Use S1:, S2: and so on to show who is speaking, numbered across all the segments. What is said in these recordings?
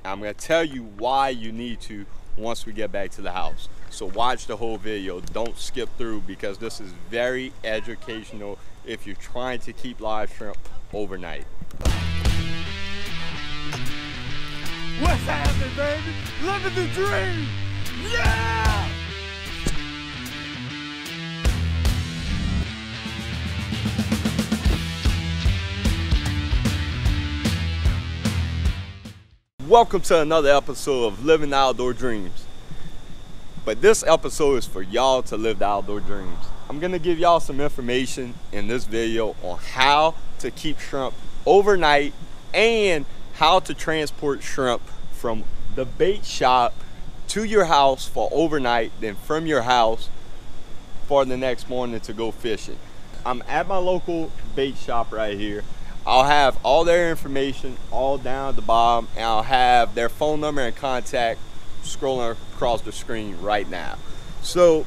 S1: I'm going to tell you why you need to once we get back to the house. So watch the whole video. Don't skip through, because this is very educational if you're trying to keep live shrimp overnight.
S2: What's happening, baby? Living the dream! Yeah!
S1: Welcome to another episode of Living the Outdoor Dreams. But this episode is for y'all to live the outdoor dreams. I'm gonna give y'all some information in this video on how to keep shrimp overnight and how to transport shrimp from the bait shop to your house for overnight, then from your house for the next morning to go fishing. I'm at my local bait shop right here. I'll have all their information all down at the bottom, and I'll have their phone number and contact scrolling across the screen right now. So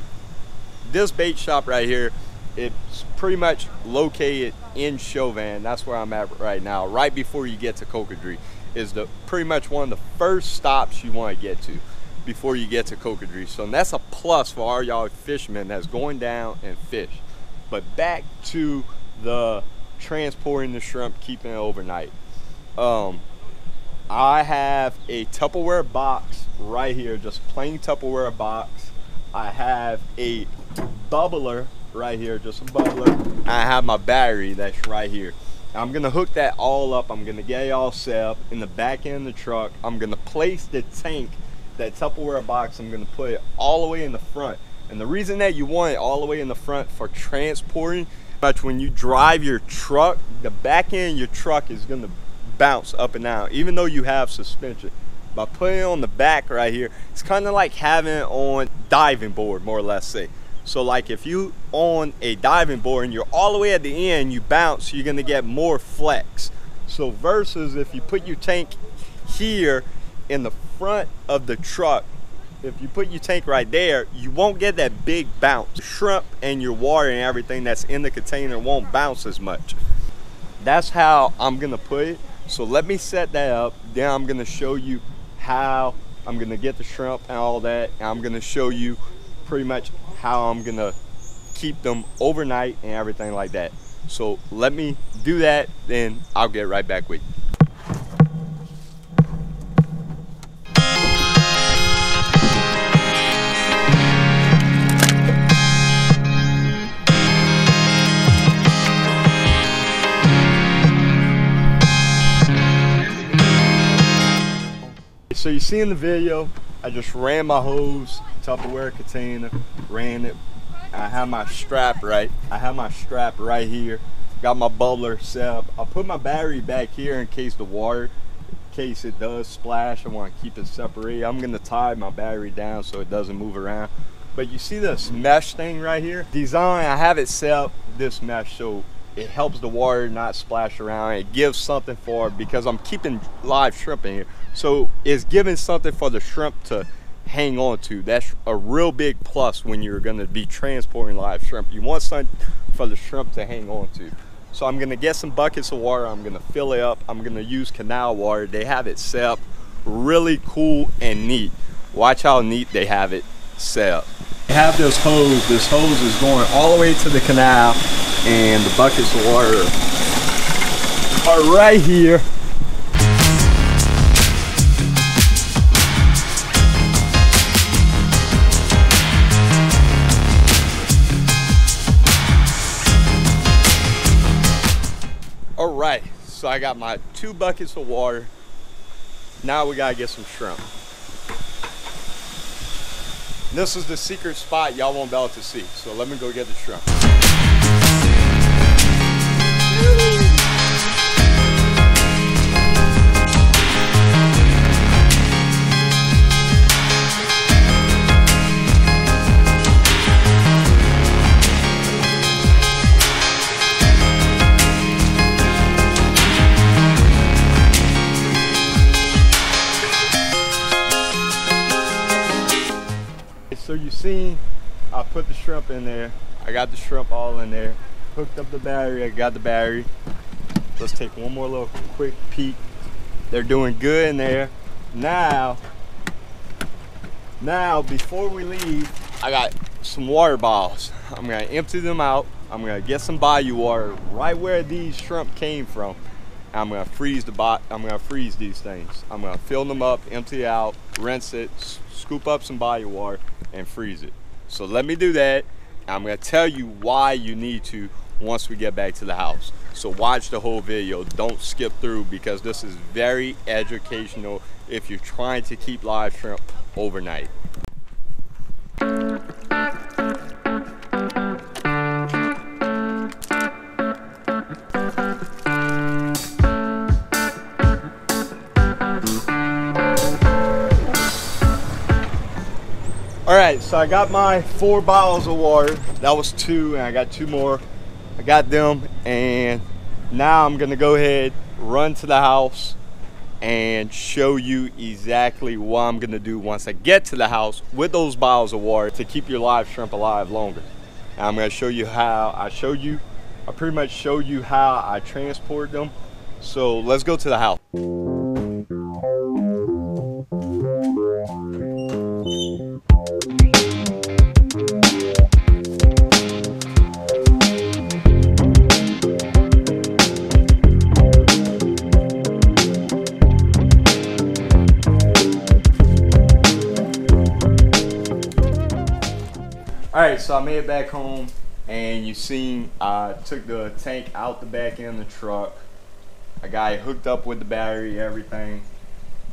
S1: this bait shop right here, it's pretty much located in Chauvin. That's where I'm at right now. Right before you get to Cocodrie is pretty much one of the first stops you want to get to before you get to Cocodrie. So that's a plus for all y'all fishermen that's going down and fish. But back to the transporting the shrimp, keeping it overnight. I have a Tupperware box right here, just plain Tupperware box. I have a bubbler right here, just a bubbler. And I have my battery that's right here. I'm gonna hook that all up. I'm gonna get it all set up in the back end of the truck. I'm gonna place the tank, that Tupperware box, I'm gonna put it all the way in the front. And the reason that you want it all the way in the front for transporting, but when you drive your truck, the back end of your truck is going to bounce up and down, even though you have suspension. By putting it on the back right here, it's kind of like having it on diving board, more or less say. So like if you on a diving board and you're all the way at the end, you bounce, you're going to get more flex. So versus if you put your tank here in the front of the truck, if you put your tank right there, you won't get that big bounce. Shrimp and your water and everything that's in the container won't bounce as much. That's how I'm gonna put it. So let me set that up. Then I'm gonna show you how I'm gonna get the shrimp and all that. And I'm gonna show you pretty much how I'm gonna keep them overnight and everything like that. So let me do that, then I'll get right back with you. So you see in the video, I just ran my hose, Tupperware container, ran it. I have my strap right. I have my strap right here. Got my bubbler set up. I'll put my battery back here in case the water, in case it does splash. I want to keep it separated. I'm gonna tie my battery down so it doesn't move around. But you see this mesh thing right here? Design, I have it set up this mesh so it helps the water not splash around. It gives something for it because I'm keeping live shrimp in here. So it's giving something for the shrimp to hang on to. That's a real big plus when you're gonna be transporting live shrimp. You want something for the shrimp to hang on to. So I'm gonna get some buckets of water. I'm gonna fill it up. I'm gonna use canal water. They have it set up really cool and neat. Watch how neat they have it set up. They have this hose. This hose is going all the way to the canal, and the buckets of water are right here. All right, so I got my 2 buckets of water. Now we gotta get some shrimp. This is the secret spot y'all won't be able to see. So let me go get the shrimp. So you see, I put the shrimp in there. I got the shrimp all in there. Hooked up the battery, I got the battery. Let's take one more little quick peek. They're doing good in there. Now before we leave, I got some water bottles. I'm gonna empty them out. I'm gonna get some bayou water right where these shrimp came from. I'm gonna freeze these things. I'm gonna fill them up, empty it out, rinse it, scoop up some bayou water, and freeze it. So let me do that. I'm gonna tell you why you need to once we get back to the house. So watch the whole video. Don't skip through, because this is very educational if you're trying to keep live shrimp overnight. All right, so I got my 4 bottles of water. That was 2, and I got 2 more. I got them, and now I'm gonna go ahead, run to the house, and show you exactly what I'm gonna do once I get to the house with those bottles of water to keep your live shrimp alive longer. And I'm gonna show you how I pretty much showed you how I transport them. So let's go to the house. Alright, so I made it back home, and you seen I took the tank out the back end of the truck. I got it hooked up with the battery, everything.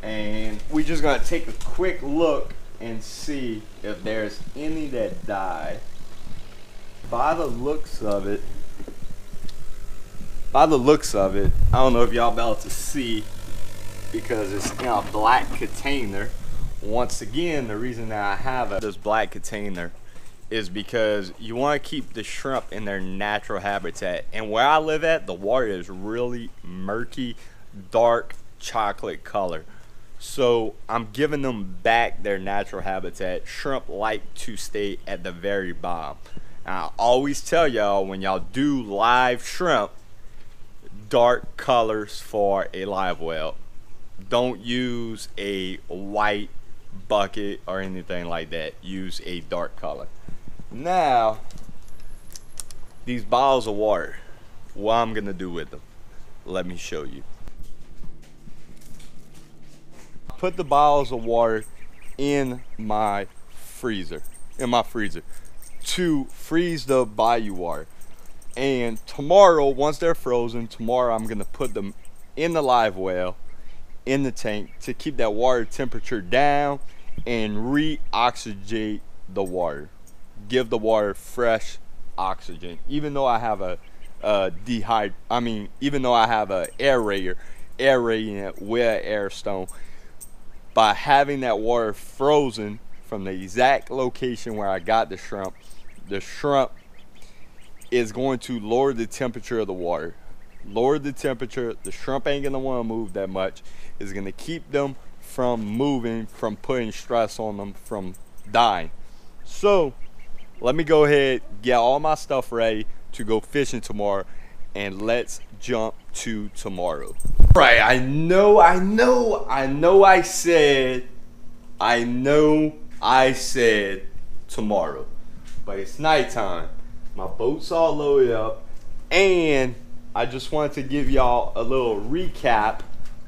S1: And we just gonna take a quick look and see if there's any that died. By the looks of it, I don't know if y'all about to see, because it's in a black container. Once again, the reason that I have this black container is because you want to keep the shrimp in their natural habitat. And where I live at, the water is really murky, dark chocolate color. So I'm giving them back their natural habitat. Shrimp like to stay at the very bottom. And I always tell y'all, when y'all do live shrimp, dark colors for a live well. Don't use a white bucket or anything like that. Use a dark color. Now, these bottles of water, what I'm gonna do with them, let me show you. Put the bottles of water in my freezer, to freeze the bayou water. And tomorrow, once they're frozen, tomorrow I'm gonna put them in the live well, in the tank, to keep that water temperature down and re-oxygenate the water. Give the water fresh oxygen. Even though I have a even though I have a aerating it with an air stone, by having that water frozen from the exact location where I got the shrimp is going to lower the temperature of the water. Lower the temperature, the shrimp ain't gonna want to move that much. It's gonna keep them from moving, from putting stress on them, from dying. So let me go ahead, get all my stuff ready to go fishing tomorrow, and let's jump to tomorrow. Right, I know I said tomorrow, but it's nighttime. My boat's all loaded up, and I just wanted to give y'all a little recap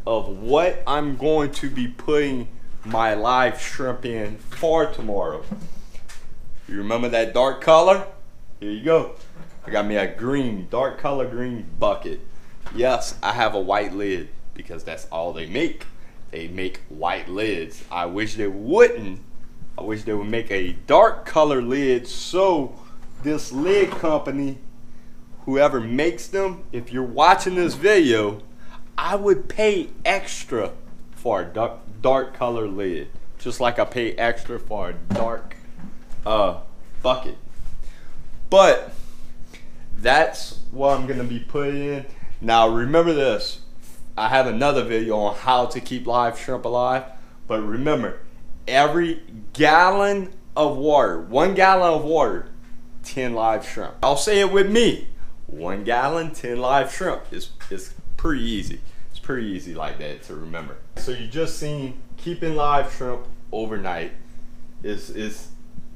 S1: of what I'm going to be putting my live shrimp in for tomorrow. You remember that dark color? Here you go. I got me a dark color green bucket. Yes, I have a white lid, because that's all they make. They make white lids. I wish they wouldn't. I wish they would make a dark color lid, so this lid company, whoever makes them, if you're watching this video, I would pay extra for a dark color lid, just like I pay extra for a dark bucket. But that's what I'm gonna be putting in. Now remember this, I have another video on how to keep live shrimp alive, but remember, every gallon of water, 1 gallon of water, 10 live shrimp. I'll say it with me, 1 gallon, 10 live shrimp. It's pretty easy. It's pretty easy like that to remember. So you just seen keeping live shrimp overnight is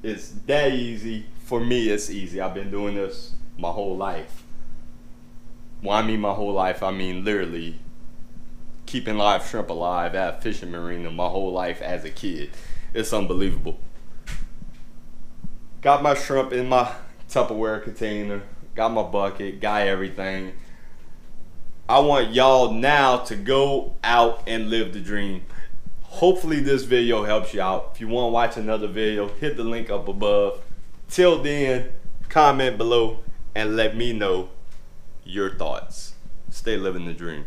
S1: that easy. For me, it's easy. I've been doing this my whole life. When I mean my whole life, I mean literally keeping live shrimp alive at Fishing Marina my whole life as a kid. It's unbelievable. Got my shrimp in my Tupperware container, got my bucket, got everything. I want y'all now to go out and live the dream. Hopefully this video helps you out. If you want to watch another video, hit the link up above. Till then, comment below and let me know your thoughts. Stay living the dream.